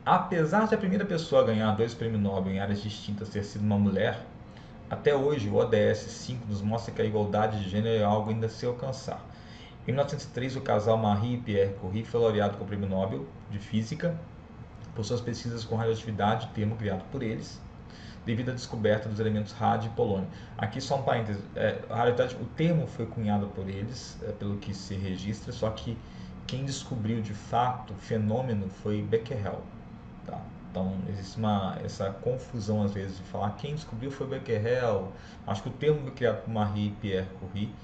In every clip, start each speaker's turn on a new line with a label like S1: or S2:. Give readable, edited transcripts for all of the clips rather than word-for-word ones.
S1: Apesar de a primeira pessoa a ganhar dois prêmios Nobel em áreas distintas ter sido uma mulher, até hoje o ODS 5 nos mostra que a igualdade de gênero é algo ainda a se alcançar. Em 1903, o casal Marie e Pierre Curie foi laureado com o Prêmio Nobel de Física por suas pesquisas com radioatividade, termo criado por eles, devido à descoberta dos elementos rádio e polônio. Aqui só um parênteses, o termo foi cunhado por eles, pelo que se registra, só que quem descobriu de fato o fenômeno foi Becquerel. Tá? Então existe essa confusão às vezes de falar quem descobriu foi Becquerel. Acho que o termo foi criado por Marie e Pierre Curie,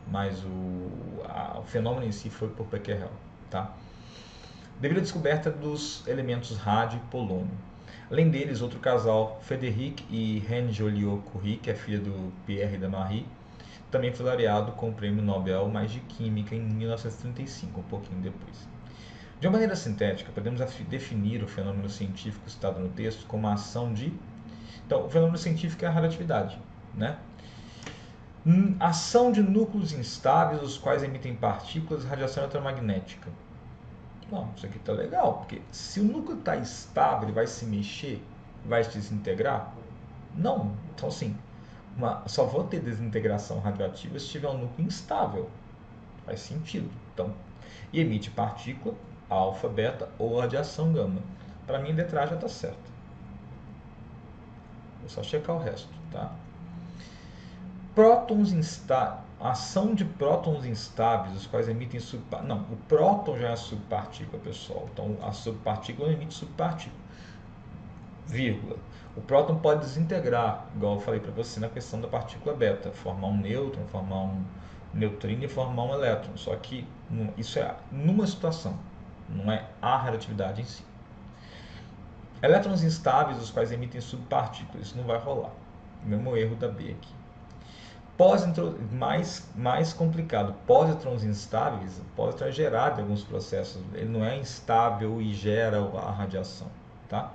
S1: mas o fenômeno em si foi por Becquerel. Tá? Devido à descoberta dos elementos rádio e polônio. Além deles, outro casal, Frédéric e Reine Joliot-Curie, que é filha do Pierre e da Marie, também foi laureado com o Prêmio Nobel mais de Química em 1935, um pouquinho depois. De uma maneira sintética, podemos definir o fenômeno científico citado no texto como a ação de... Então, o fenômeno científico é a relatividade, né? Ação de núcleos instáveis, os quais emitem partículas e radiação eletromagnética. Não, isso aqui está legal, porque se o núcleo está estável, ele vai se mexer, vai se desintegrar? Não. Então, assim, só vou ter desintegração radioativa se tiver um núcleo instável. Faz sentido. Então, e emite partícula, alfa, beta ou radiação gama. Para mim, a letragem está certa. É só checar o resto, tá? Prótons instáveis. Ação de prótons instáveis, os quais emitem subpartícula. Não, o próton já é subpartícula, pessoal. Então, a subpartícula emite subpartícula. Vírgula. O próton pode desintegrar, igual eu falei para você na questão da partícula beta, formar um nêutron, formar um neutrino e formar um elétron. Só que isso é numa situação, não é a relatividade em si. Elétrons instáveis, os quais emitem subpartículas, isso não vai rolar. Mesmo erro da B aqui. Mais complicado, pósitrons instáveis, pósitron é gerado em alguns processos, ele não é instável e gera a radiação, tá?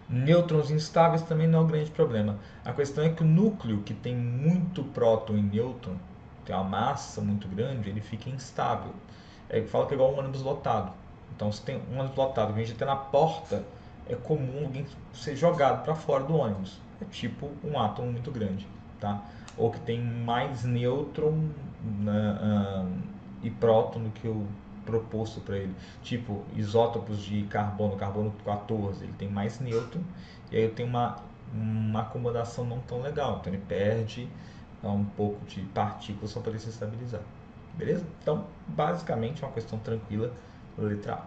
S1: Nêutrons instáveis também não é um grande problema. A questão é que o núcleo que tem muito próton e nêutron, tem uma massa muito grande, ele fica instável. Fala que é igual um ônibus lotado. Então, se tem um ônibus lotado que a gente tem na porta, é comum alguém ser jogado para fora do ônibus. É tipo um átomo muito grande, tá? Ou que tem mais nêutron e próton do que o proposto para ele. Tipo, isótopos de carbono, carbono 14, ele tem mais nêutron, e aí eu tenho uma acomodação não tão legal. Então ele perde um pouco de partículas para poder se estabilizar. Beleza? Então, basicamente, é uma questão tranquila, letra A.